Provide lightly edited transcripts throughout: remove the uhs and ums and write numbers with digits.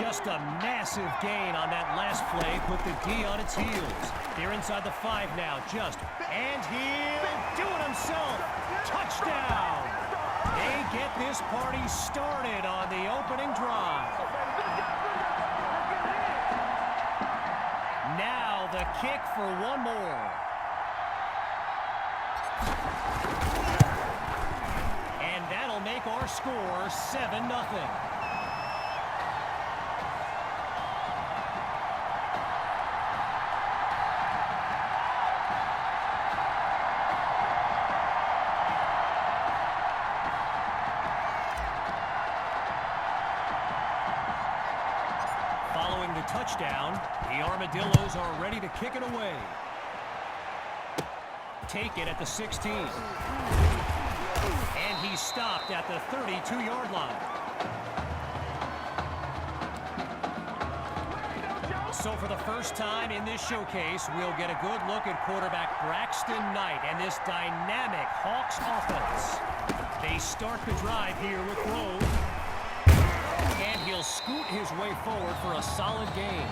Just a massive gain on that last play. Put the D on its heels. They're inside the 5 now. And he'll do it himself. Touchdown. They get this party started on the opening drive. Now the kick for one more. And that'll make our score 7-0. Following the touchdown, the Armadillos are ready to kick it away. Take it at the 16. And he's stopped at the 32-yard line. So for the first time in this showcase, we'll get a good look at quarterback Braxton Knight and this dynamic Hawks offense. They start the drive here with Grove. And he'll scoot his way forward for a solid gain.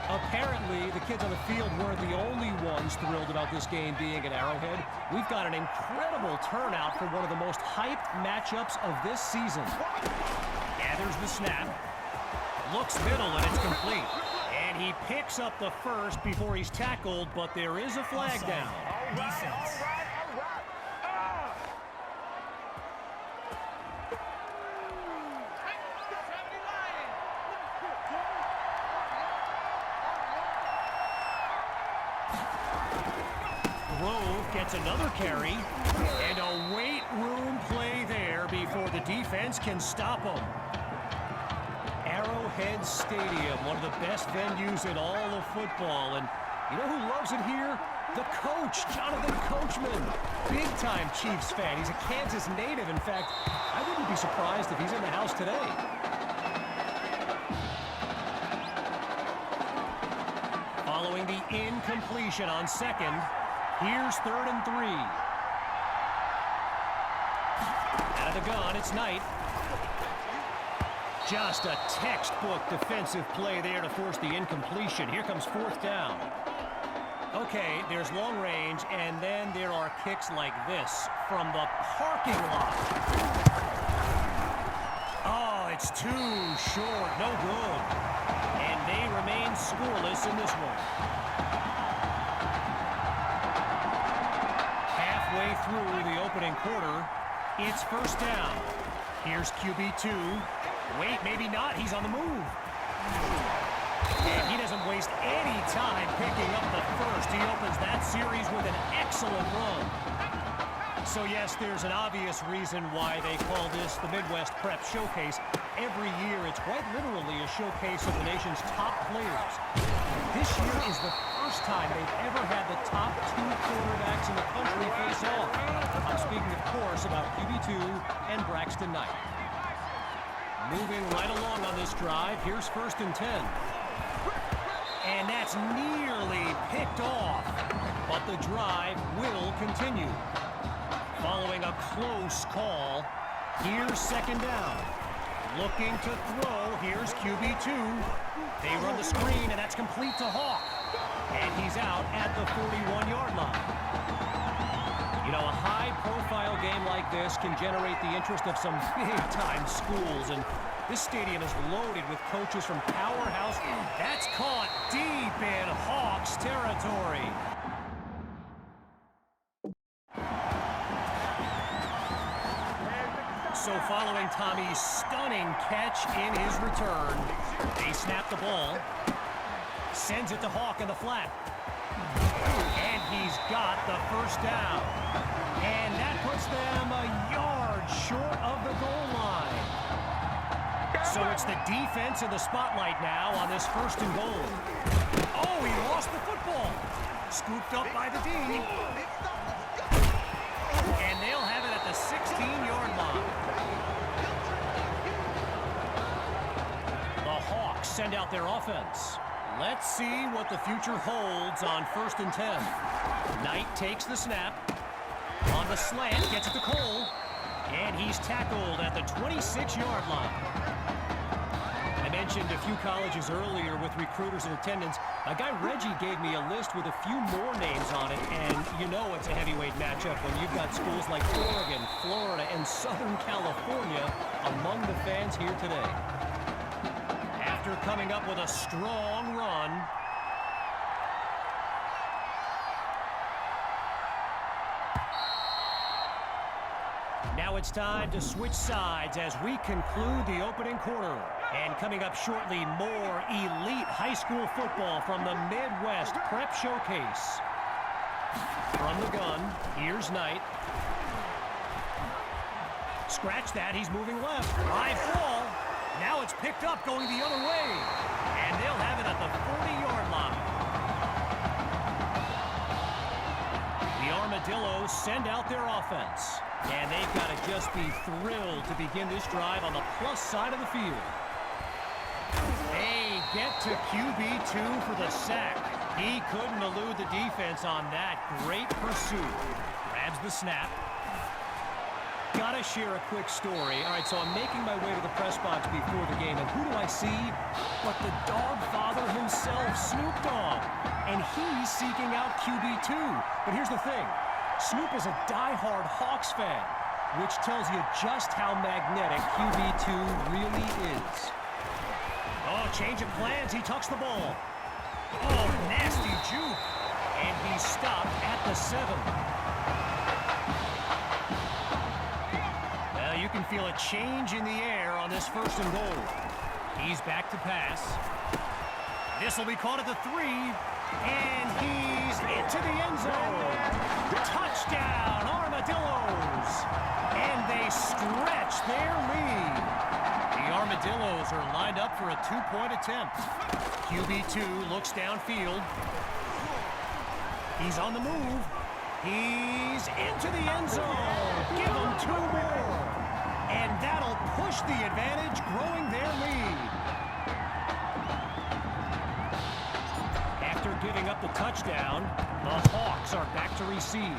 Apparently, the kids on the field weren't the only ones thrilled about this game being at Arrowhead. We've got an incredible turnout for one of the most hyped matchups of this season. Gathers the snap. Looks middle, and it's complete. And he picks up the first before he's tackled, but there is a flag down. Defense. Gets another carry, and a weight room play there before the defense can stop him. Arrowhead Stadium, one of the best venues in all of football, and you know who loves it here? The coach, Jonathan Coachman. Big-time Chiefs fan. He's a Kansas native. In fact, I wouldn't be surprised if he's in the house today. Following the incompletion on second, here's 3rd and 3. Out of the gun, it's Knight. Just a textbook defensive play there to force the incompletion. Here comes 4th down. Okay, there's long range, and then there are kicks like this from the parking lot. Oh, it's too short. No good. And they remain scoreless in this one. Halfway through the opening quarter, it's 1st down. Here's QB2. Wait, maybe not. He's on the move. And he doesn't waste any time picking up the first. He opens that series with an excellent run. So yes, there's an obvious reason why they call this the Midwest Prep Showcase. Every year, it's quite literally a showcase of the nation's top players. This year is the first time they've ever had the top 2 quarterbacks in the country face off. I'm speaking, of course, about QB2 and Braxton Knight. Moving right along on this drive, here's 1st and 10. And that's nearly picked off, but the drive will continue. Following a close call, here's 2nd down. Looking to throw, here's QB2. They run the screen, and that's complete to Hawk. And he's out at the 41-yard line. You know, a high-profile game like this can generate the interest of some big-time schools, and this stadium is loaded with coaches from powerhouse. That's caught deep in Hawks territory. So following Tommy's stunning catch in his return, they snap the ball, sends it to Hawk in the flat. And he's got the 1st down. And that puts them a yard short of the goal line. So it's the defense in the spotlight now on this 1st and goal. Oh, he lost the football. Scooped up by the D. And they'll have it at the 16-yard line. The Hawks send out their offense. Let's see what the future holds on 1st and 10. Knight takes the snap. On the slant, gets it to Cole. And he's tackled at the 26-yard line. mentioned a few colleges earlier with recruiters in attendance. A guy, Reggie, gave me a list with a few more names on it, and you know it's a heavyweight matchup when you've got schools like Oregon, Florida, and Southern California among the fans here today. After coming up with a strong run, now it's time to switch sides as we conclude the opening quarter. And coming up shortly, more elite high school football from the Midwest Prep Showcase. From the gun, here's Knight. Scratch that, he's moving left. High ball. Now it's picked up going the other way. And they'll have it at the 40-yard line. The Armadillos send out their offense. And they've got to just be thrilled to begin this drive on the plus side of the field. They get to QB2 for the sack. He couldn't elude the defense on that. Great pursuit. Grabs the snap. Gotta share a quick story. All right, so I'm making my way to the press box before the game, and who do I see but the dog father himself, Snoop Dogg. And he's seeking out QB2. But here's the thing. Snoop is a diehard Hawks fan, which tells you just how magnetic QB2 really is. Oh, change of plans. He tucks the ball. Oh, nasty juke. And he's stopped at the 7. Well, you can feel a change in the air on this 1st and goal. He's back to pass. This will be caught at the 3. And he's into the end zone. Touchdown, Armadillos. And they stretch their lead. The Armadillos are lined up for a 2-point attempt. QB2 looks downfield. He's on the move. He's into the end zone. Give them 2 more. And that'll push the advantage, growing their lead. After giving up the touchdown, the Hawks are back to receive.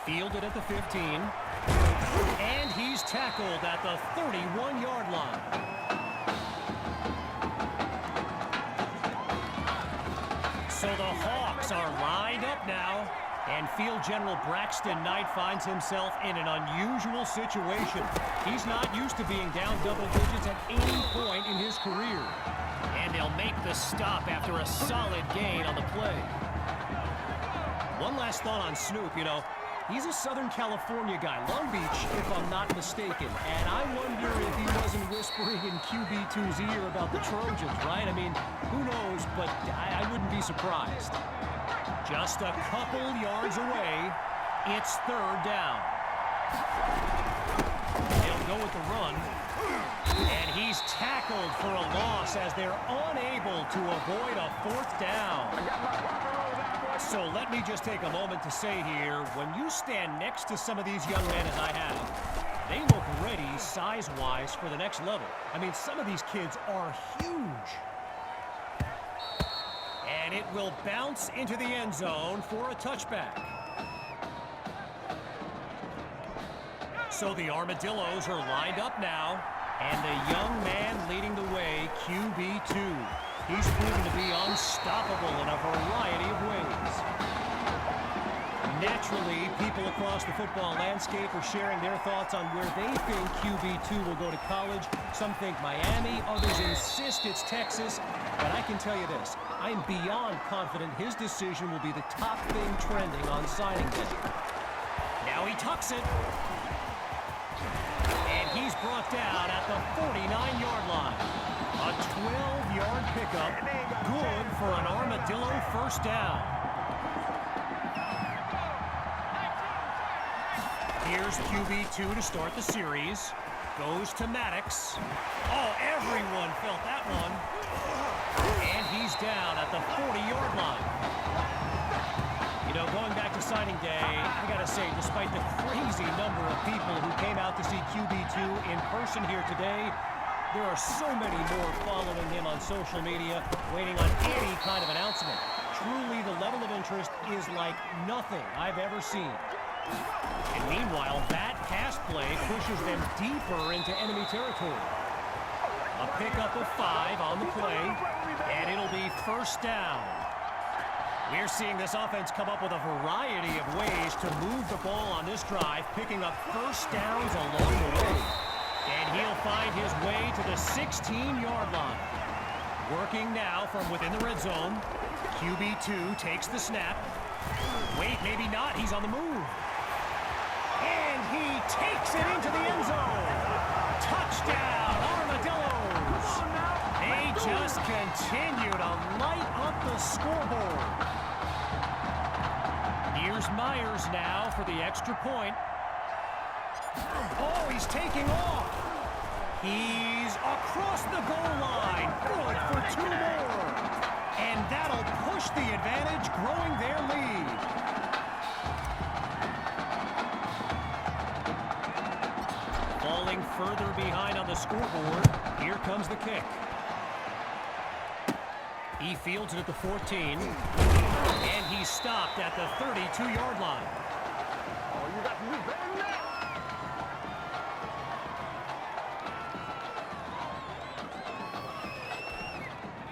Fielded at the 15. And he's tackled at the 31-yard line. So the Hawks are lined up now. And Field General Braxton Knight finds himself in an unusual situation. He's not used to being down double digits at any point in his career. And they'll make the stop after a solid gain on the play. One last thought on Snoop, you know. He's a Southern California guy, Long Beach, if I'm not mistaken. And I wonder if he wasn't whispering in QB2's ear about the Trojans, right? I mean, who knows, but I wouldn't be surprised. Just a couple yards away, it's 3rd down. He'll go with the run. And he's tackled for a loss as they're unable to avoid a 4th down. So let me just take a moment to say here, when you stand next to some of these young men as I have, they look ready size-wise for the next level. I mean, some of these kids are huge. And it will bounce into the end zone for a touchback. So the Armadillos are lined up now. And the young man leading the way, QB2. He's proven to be unstoppable in a variety of ways. Naturally, people across the football landscape are sharing their thoughts on where they think QB2 will go to college. Some think Miami, others insist it's Texas. But I can tell you this, I'm beyond confident his decision will be the top thing trending on signing day. Now he tucks it. He's brought down at the 49-yard line. A 12-yard pickup, good for an Armadillo 1st down. Here's QB2 to start the series. Goes to Maddox. Oh, everyone felt that one. And he's down at the 40-yard line. You know, going back to signing day, I got to say, despite the crazy number of people who came out to see QB2 in person here today, there are so many more following him on social media, waiting on any kind of announcement. Truly, the level of interest is like nothing I've ever seen. And meanwhile, that pass play pushes them deeper into enemy territory. A pickup of 5 on the play, and it'll be first down. We're seeing this offense come up with a variety of ways to move the ball on this drive, picking up first downs along the way. And he'll find his way to the 16-yard line. Working now from within the red zone. QB2 takes the snap. Wait, maybe not. He's on the move. And he takes it into the end zone. Touchdown, Armadillos. They just continue to light up the scoreboard. Here's Myers now for the extra point. Oh, he's taking off. He's across the goal line. Good for 2 more. And that'll push the advantage, growing their lead. Falling further behind on the scoreboard. Here comes the kick. He fields it at the 14. And he's stopped at the 32-yard line. Oh, you got to do better than that.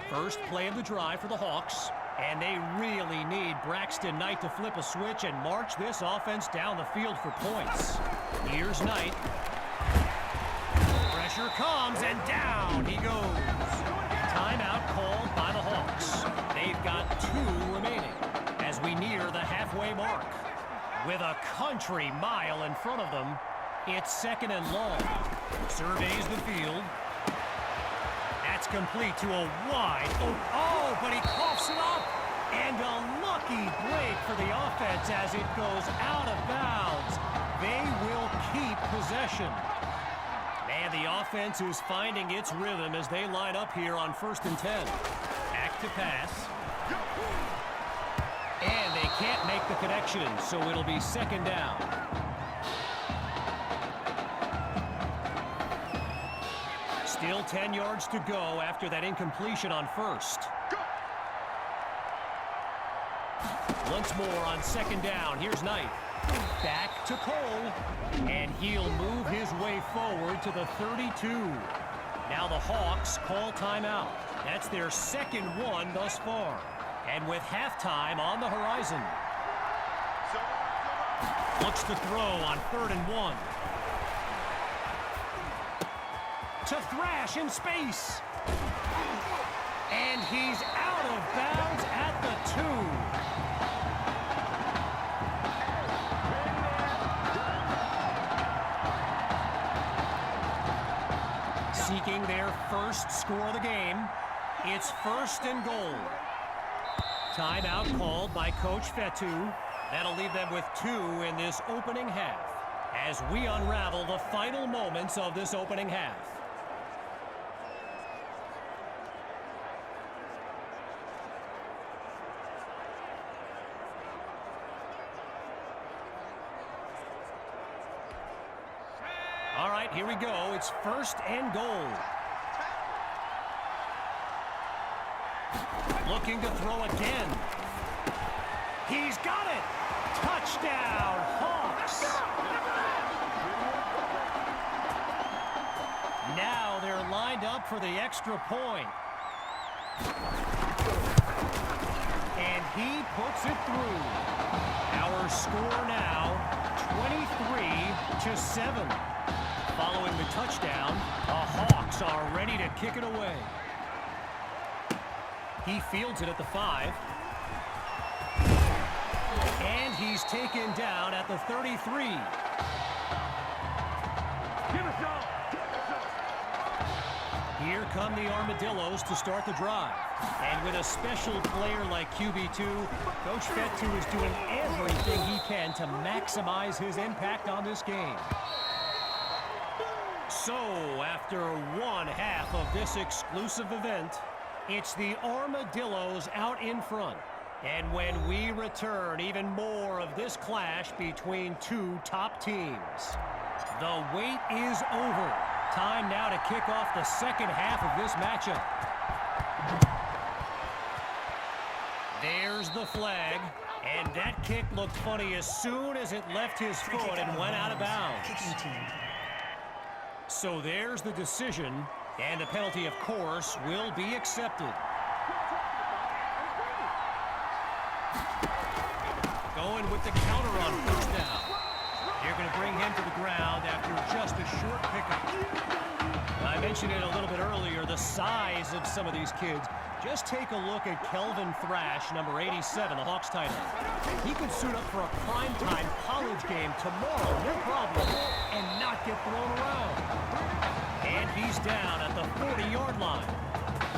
First play of the drive for the Hawks, and they really need Braxton Knight to flip a switch and march this offense down the field for points. Here's Knight. Pressure comes, and down he goes. Timeout called by the Hawks. They've got 2 remaining as we near the halfway mark. With a country mile in front of them, it's 2nd and long. Surveys the field. That's complete to a wide open. Oh, but he coughs it up. And a lucky break for the offense as it goes out of bounds. They will keep possession. Man, the offense is finding its rhythm as they line up here on 1st and 10. Back to pass. And they can't make the connection, so it'll be 2nd down. Still 10 yards to go after that incompletion on 1st. Once more on 2nd down. Here's Knight. Back to Cole. And he'll move his way forward to the 32. Now the Hawks call timeout. That's their 2nd one thus far. And with halftime on the horizon. Looks to throw on 3rd and 1. To thrash in space. And he's out of bounds at the 2. Seeking their first score of the game. It's 1st and goal. Timeout called by Coach Fetu. That'll leave them with 2 in this opening half as we unravel the final moments of this opening half. All right, here we go. It's 1st and goal. Looking to throw again. He's got it. Touchdown, Hawks. Now they're lined up for the extra point. And he puts it through. Our score now, 23-7. Following the touchdown, the Hawks are ready to kick it away. He fields it at the 5. And he's taken down at the 33. Here come the Armadillos to start the drive. And with a special player like QB2, Coach Fetu is doing everything he can to maximize his impact on this game. So, after 1/2 of this exclusive event, it's the Armadillos out in front. And when we return, even more of this clash between 2 top teams. The wait is over. Time now to kick off the 2nd half of this matchup. There's the flag. And that kick looked funny as soon as it left his foot and went out of bounds. So there's the decision. And the penalty, of course, will be accepted. Going with the counter on first down. You're going to bring him to the ground after just a short pickup. I mentioned it a little bit earlier, the size of some of these kids. Just take a look at Kelvin Thrash, number 87, the Hawks tight end. He could suit up for a primetime college game tomorrow, no problem, and not get thrown around. And he's down at the 40-yard line.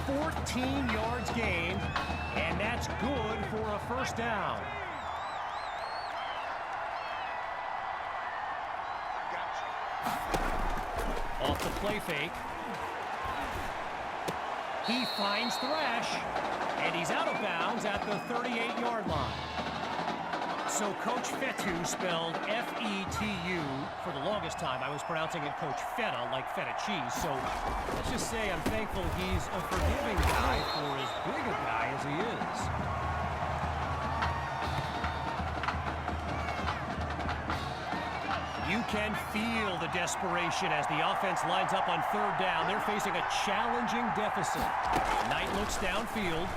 14 yards gained, and that's good for a first down. Off the play fake. He finds Thrash, and he's out of bounds at the 38-yard line. So Coach Fetu, spelled F-E-T-U, for the longest time I was pronouncing it Coach Feta, like feta cheese. So let's just say I'm thankful he's a forgiving guy for as big a guy as he is. You can feel the desperation as the offense lines up on third down. They're facing a challenging deficit. Knight looks downfield.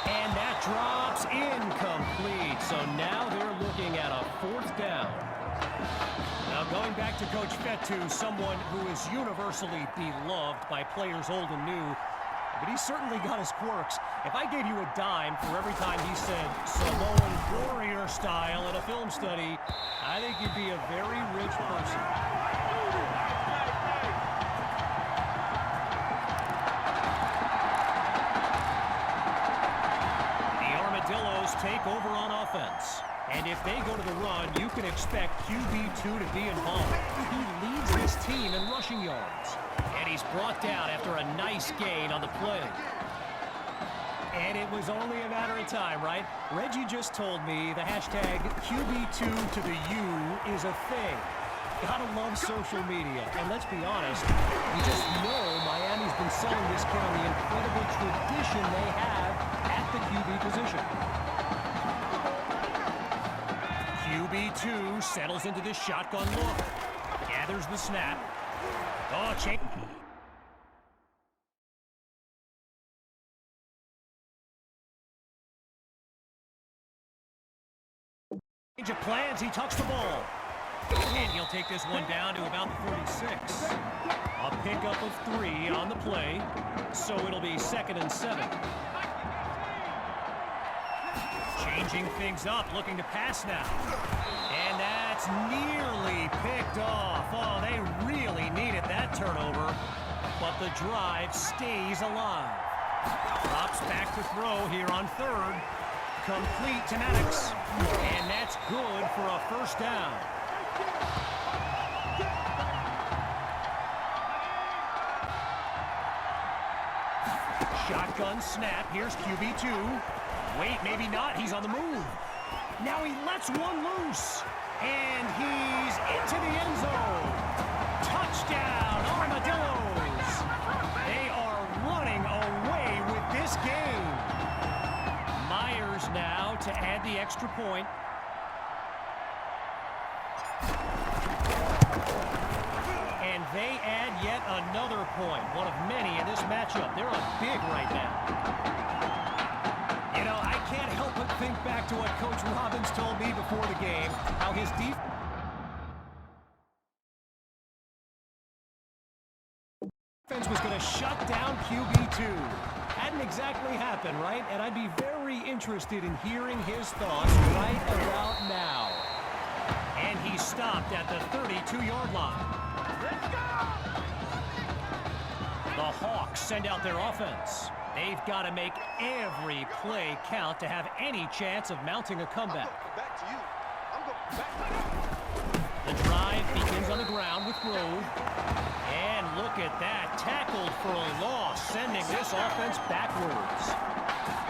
And that drops incomplete. So now they're looking at a fourth down. Now going back to Coach Fetu, someone who is universally beloved by players old and new. But he's certainly got his quirks. If I gave you a dime for every time he said Samoan warrior style in a film study, I think you'd be a very rich person. The Armadillos take over on offense. And if they go to the run, you can expect QB2 to be involved. He leads this team in rushing yards. And he's brought down after a nice gain on the play. And it was only a matter of time, right? Reggie just told me the hashtag QB2 to the U is a thing. Gotta love social media. And let's be honest, you just know Miami's been selling this kid on the incredible tradition they have at the QB position. QB2 settles into this shotgun look. Gathers the snap. Oh, change of plans. He tucks the ball. And he'll take this one down to about the 46. A pickup of 3 on the play. So it'll be 2nd and 7. Changing things up, looking to pass now. And that's nearly picked off. Oh, they really needed that turnover. But the drive stays alive. Drops back to throw here on 3rd. Complete to Maddox. And that's good for a first down. Shotgun snap. Here's QB2. Wait, maybe not. He's on the move. Now he lets one loose. And he's into the end zone. Touchdown, Armadillos. They are running away with this game. Myers now to add the extra point. And they add yet another point. One of many in this matchup. They're up big right now. You know, I can't help but think back to what Coach Robbins told me before the game, how his defense was going to shut down QB2. Hadn't exactly happened, right? And I'd be very interested in hearing his thoughts right about now. And he stopped at the 32-yard line. Let's go! The Hawks send out their offense. They've got to make every play count to have any chance of mounting a comeback. Back to you. I'm going back. The drive begins on the ground with Grove. And look at that. Tackled for a loss, sending this offense backwards.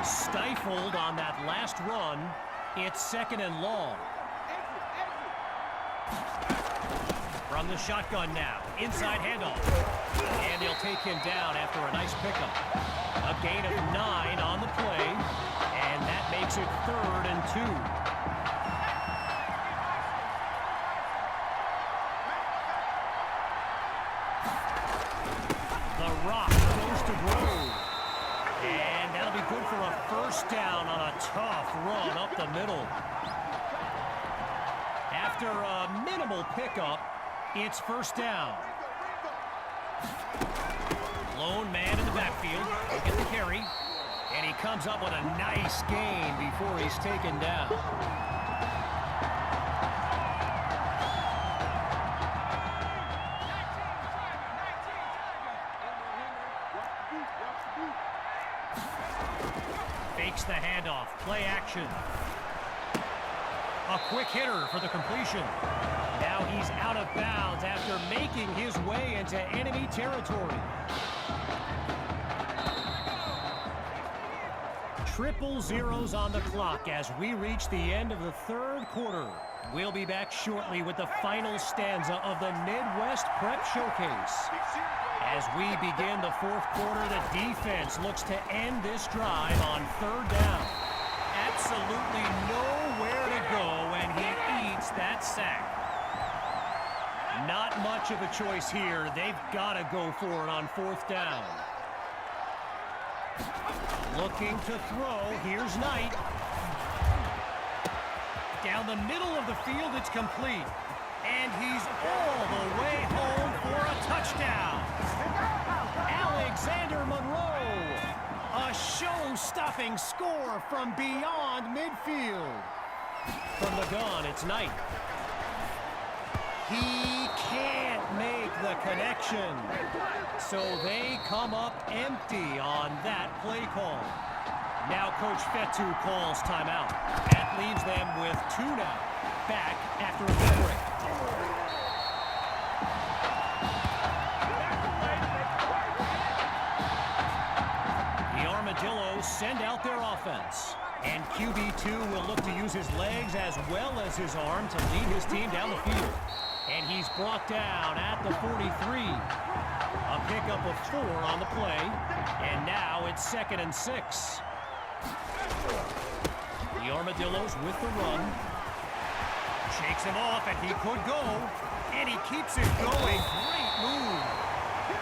Stifled on that last run. It's 2nd and long. From the shotgun now. Inside handoff. And they'll take him down after a nice pickup. A gain of 9 on the play. And that makes it 3rd and 2. drop goes to Grove. And that'll be good for a first down on a tough run up the middle. After a minimal pickup, it's first down. Lone man in the backfield. He'll get the carry. And he comes up with a nice gain before he's taken down. Fakes the handoff. Play action. A quick hitter for the completion. Now he's out of bounds after making his way into enemy territory. Triple zeros on the clock as we reach the end of the third quarter. We'll be back shortly with the final stanza of the Midwest Prep Showcase. As we begin the fourth quarter, the defense looks to end this drive on third down. Absolutely nowhere to go, and he eats that sack. Not much of a choice here. They've got to go for it on fourth down. Looking to throw. Here's Knight. Down the middle of the field, it's complete. And he's all the way home for a touchdown. Alexander Monroe. A show-stopping score from beyond midfield. From the gun, it's Knight. He can't make the connection. So they come up empty on that play call. Now Coach Fetu calls timeout. That leaves them with 2 now. Back after a good break. The Armadillos send out their offense. And QB2 will look to use his legs as well as his arm to lead his team down the field. And he's brought down at the 43. A pickup of 4 on the play. And now it's 2nd and 6. The Armadillos with the run. Shakes him off, and he could go. And he keeps it going. Great move.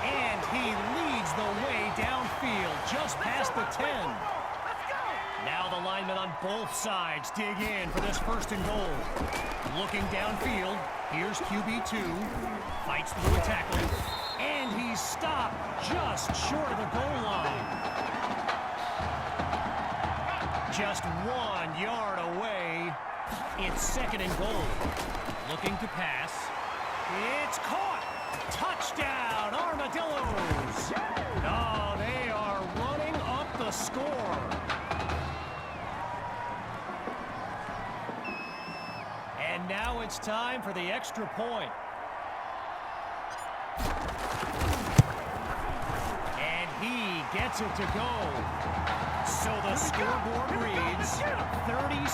And he leads the way downfield just past the 10. Now the linemen on both sides dig in for this 1st and goal. Looking downfield, here's QB2. Fights through a tackle. And he's stopped just short of the goal line. Just 1 yard away. It's 2nd and goal. Looking to pass. It's caught. Touchdown, Armadillos. Oh, they are running up the score. And now it's time for the extra point. And he gets it to go. So the scoreboard reads 37-13.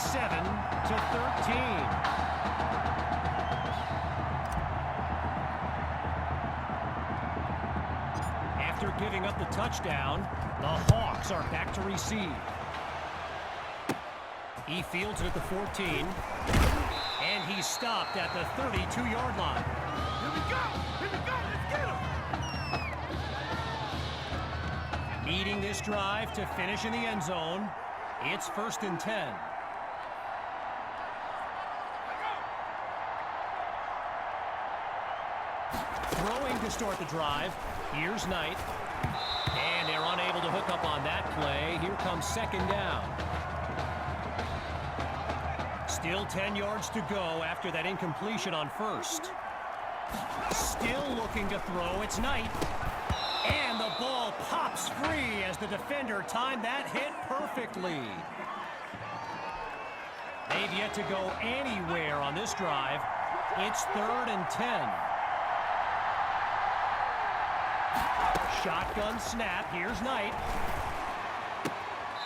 After giving up the touchdown, the Hawks are back to receive. He fields it at the 14. And he's stopped at the 32-yard line. Here we go! Here we go! Let's get him! Needing this drive to finish in the end zone, it's 1st and 10. Throwing to start the drive, here's Knight. And they're unable to hook up on that play. Here comes 2nd down. Still 10 yards to go after that incompletion on 1st. Still looking to throw, it's Knight. And the ball pops free as the defender timed that hit perfectly. They've yet to go anywhere on this drive. It's 3rd and 10. Shotgun snap, here's Knight.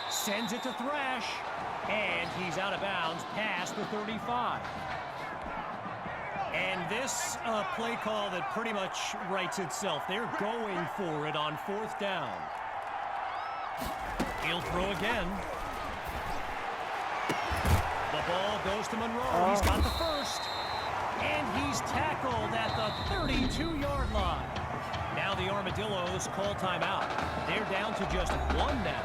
Sends it to Thrash. And he's out of bounds past the 35. And this play call that pretty much writes itself. They're going for it on 4th down. He'll throw again. The ball goes to Monroe. He's got the 1st. And he's tackled at the 32-yard line. Now the Armadillos call timeout. They're down to just one now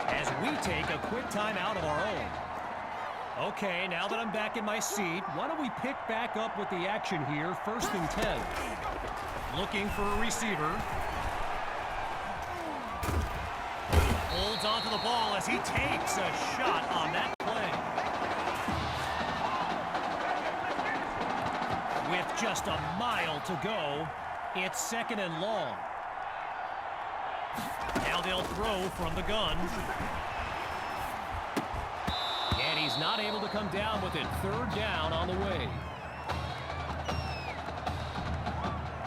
as we take a quick timeout of our own. Okay, now that I'm back in my seat, why don't we pick back up with the action here, 1st and 10. Looking for a receiver. Holds onto the ball as he takes a shot on that play. With just a mile to go, it's 2nd and long. Now they'll throw from the gun. And he's not able to come down with it. 3rd down on the way.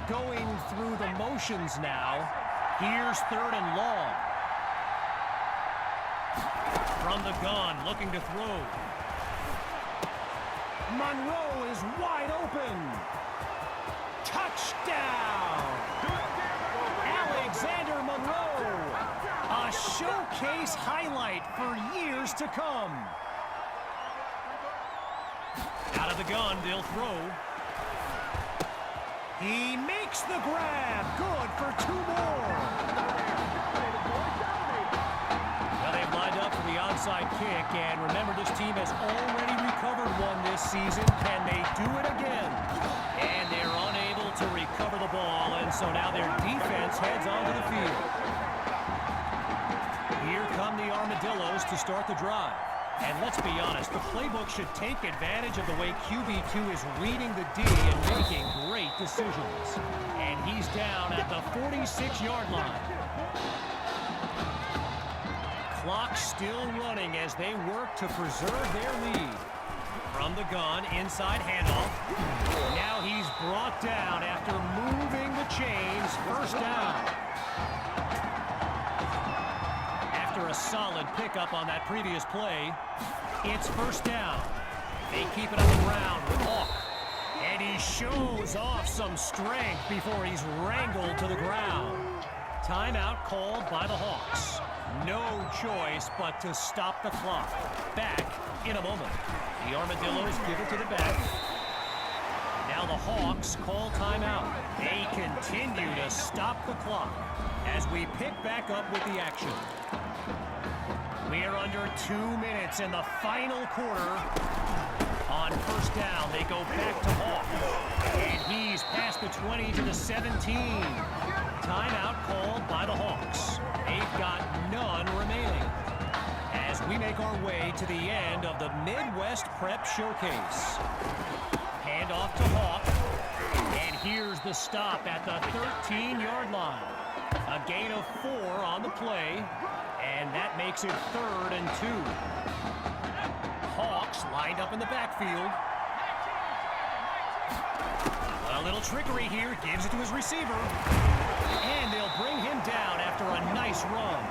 Going through the motions now. Here's 3rd and long. From the gun, looking to throw. Monroe is wide open. Touchdown! Alexander Monroe. A showcase highlight for years to come. Out of the gun, they'll throw. He makes the grab. Good for 2 more. Well, they've lined up for the onside kick, and remember, this team has already recovered one this season. Can they do it again? And they're unable to recover the ball, and so now their defense heads onto the field. Here come the Armadillos to start the drive. And let's be honest, the playbook should take advantage of the way QB2 is reading the D and making great decisions. And he's down at the 46-yard line. Clock still running as they work to preserve their lead. From the gun, inside handoff. Now he's brought down after moving the chains. 1st down. After a solid pickup on that previous play, it's 1st down. They keep it on the ground with Hawk. And he shows off some strength before he's wrangled to the ground. Timeout called by the Hawks. No choice but to stop the clock. Back in a moment. The Armadillos give it to the back. Now the Hawks call timeout. They continue to stop the clock as we pick back up with the action. We are under 2 minutes in the final quarter. On 1st down, they go back to Hawk. And he's past the 20 to the 17. Timeout called by the Hawks. They've got none remaining. As we make our way to the end of the Midwest Prep Showcase. Hand off to Hawk. And here's the stop at the 13-yard line. A gain of 4 on the play. And that makes it 3rd and 2. Hawks lined up in the backfield. A little trickery here, gives it to his receiver. And they'll bring him down after a nice run.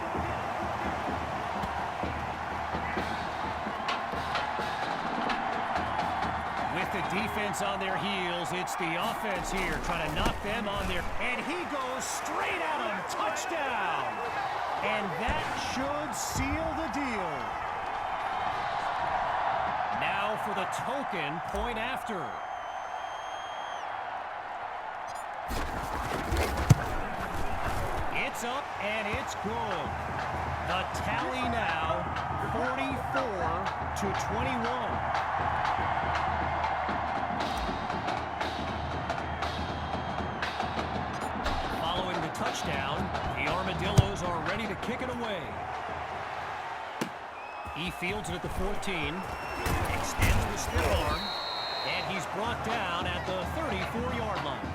With the defense on their heels, it's the offense here trying to knock them on their... And he goes straight at him. Touchdown! And that should seal the deal. Now for the token point after. It's up and it's good. The tally now 44 to 21. Touchdown. The Armadillos are ready to kick it away. He fields it at the 14. Extends the stiff arm. And he's brought down at the 34-yard line.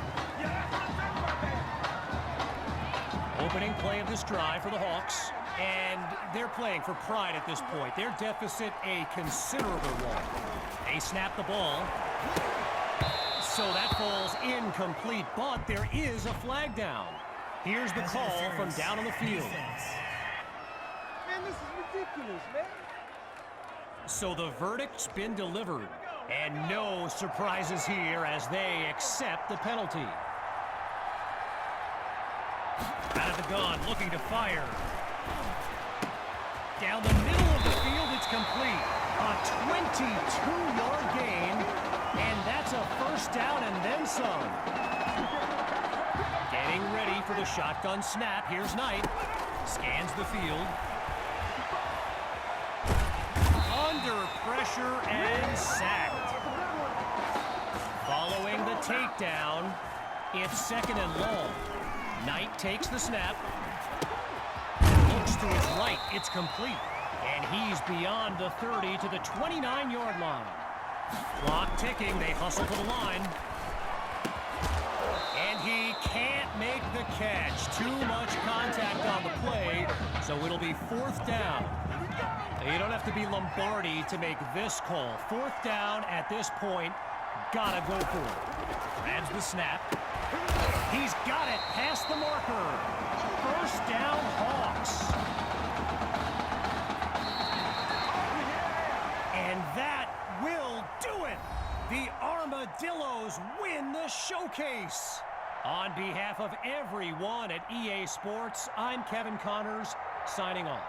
Opening play of this drive for the Hawks. And they're playing for pride at this point. Their deficit a considerable one. They snap the ball. So that falls incomplete, but there is a flag down. Here's the call from down on the field. Man, this is ridiculous, man. So the verdict's been delivered. And no surprises here as they accept the penalty. Out of the gun, looking to fire. Down the middle of the field, it's complete. A 22-yard gain, and that's a 1st down and then some. Getting ready for the shotgun snap. Here's Knight. Scans the field. Under pressure and sacked. Following the takedown, it's 2nd and long. Knight takes the snap. Looks to his right. It's complete. And he's beyond the 30 to the 29-yard line. Clock ticking. They hustle to the line. And he can't make the catch. Too much contact on the play, so it'll be 4th down. You don't have to be Lombardi to make this call. 4th down at this point. Gotta go for it. Grabs the snap. He's got it past the marker. 1st down, Hawks. And that will do it. The Armadillos win the showcase. On behalf of everyone at EA Sports, I'm Kevin Connors, signing off.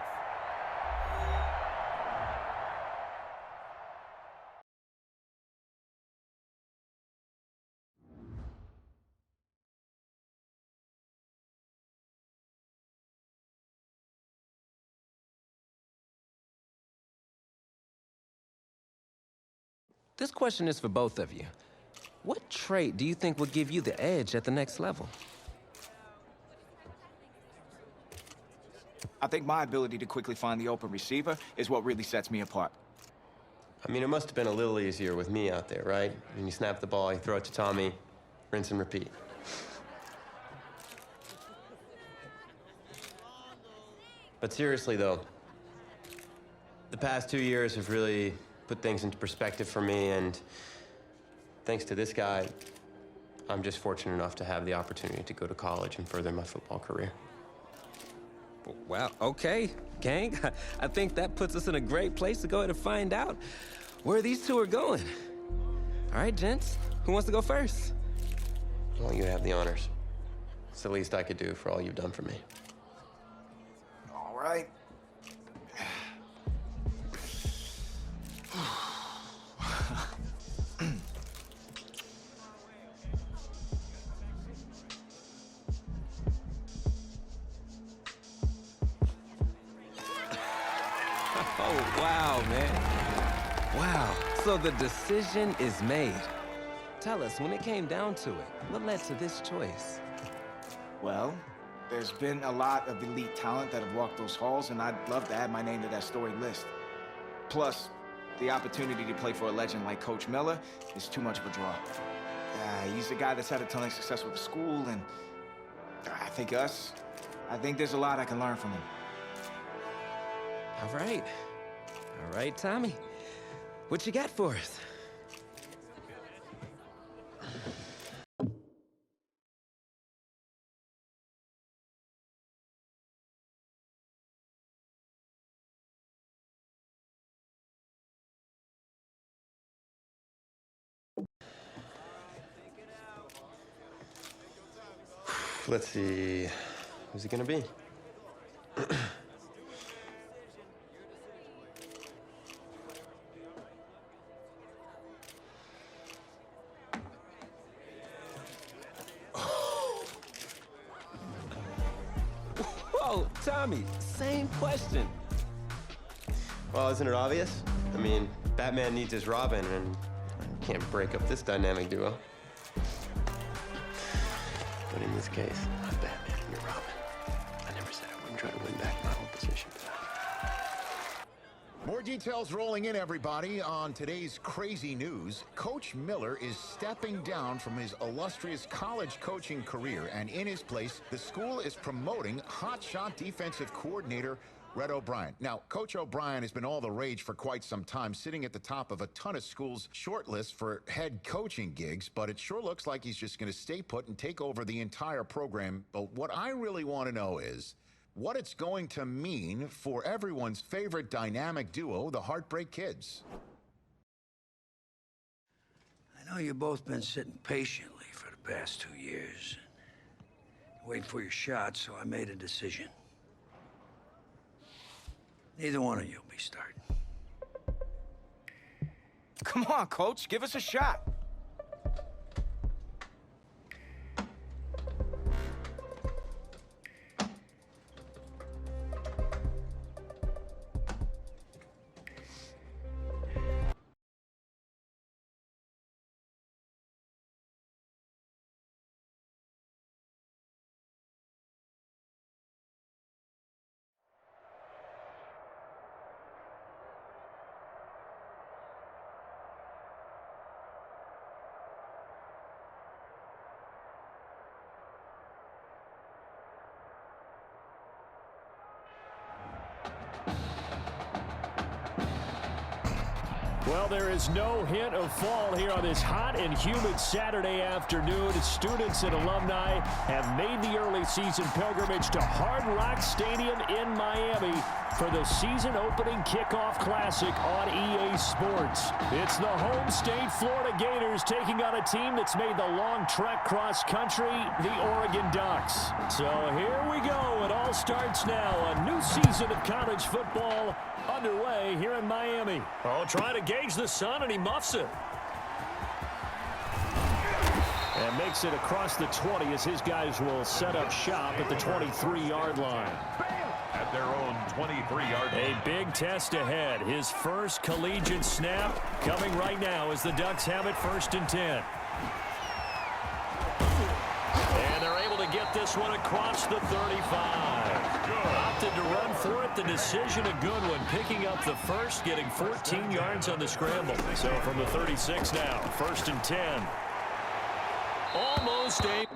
This question is for both of you. What trait do you think will give you the edge at the next level? I think my ability to quickly find the open receiver is what really sets me apart. I mean, it must have been a little easier with me out there, right? When you snap the ball, you throw it to Tommy, rinse and repeat. But seriously, though, the past 2 years have really put things into perspective for me, and thanks to this guy, I'm just fortunate enough to have the opportunity to go to college and further my football career. Well, okay, gang. I think that puts us in a great place to go ahead and find out where these two are going. All right, gents, who wants to go first? Well, you have the honors. It's the least I could do for all you've done for me. All right. Oh, wow, man. Wow. So the decision is made. Tell us, when it came down to it, what led to this choice? Well, there's been a lot of elite talent that have walked those halls, and I'd love to add my name to that storied list. Plus, the opportunity to play for a legend like Coach Miller is too much of a draw. He's a guy that's had a ton of success with the school, and I think there's a lot I can learn from him. All right. All right, Tommy. What you got for us? Let's see, who's it gonna be? Whoa, Tommy, same question. Well, isn't it obvious? I mean, Batman needs his Robin, and I can't break up this dynamic duo. But in this case, I'm Batman and you're Robin. I never said I wouldn't try to win back my whole position. More details rolling in, everybody. On today's crazy news, Coach Miller is stepping down from his illustrious college coaching career, and in his place, the school is promoting hotshot defensive coordinator Red O'Brien. Now, Coach O'Brien has been all the rage for quite some time, sitting at the top of a ton of schools' short lists for head coaching gigs, but it sure looks like he's just going to stay put and take over the entire program. But what I really want to know is what it's going to mean for everyone's favorite dynamic duo, the Heartbreak Kids. I know you've both been sitting patiently for the past 2 years, waiting for your shot, so I made a decision. Neither one of you will be starting. Come on, Coach, give us a shot. Well, there is no hint of fall here on this hot and humid Saturday afternoon. Students and alumni have made the early season pilgrimage to Hard Rock Stadium in Miami for the season-opening kickoff classic on EA Sports. It's the home state Florida Gators taking on a team that's made the long trek cross-country, the Oregon Ducks. So here we go. It all starts now. A new season of college football underway here in Miami. Oh, trying to gauge the sun, and he muffs it. And makes it across the 20 as his guys will set up shop at the 23-yard line. At their own 23-yard line. A big test ahead. His first collegiate snap coming right now as the Ducks have it 1st and 10. And they're able to get this one across the 35. Opted to run for it. The decision a good one. Picking up the first, getting 14 yards on the scramble. So from the 36 now, 1st and 10. Almost a...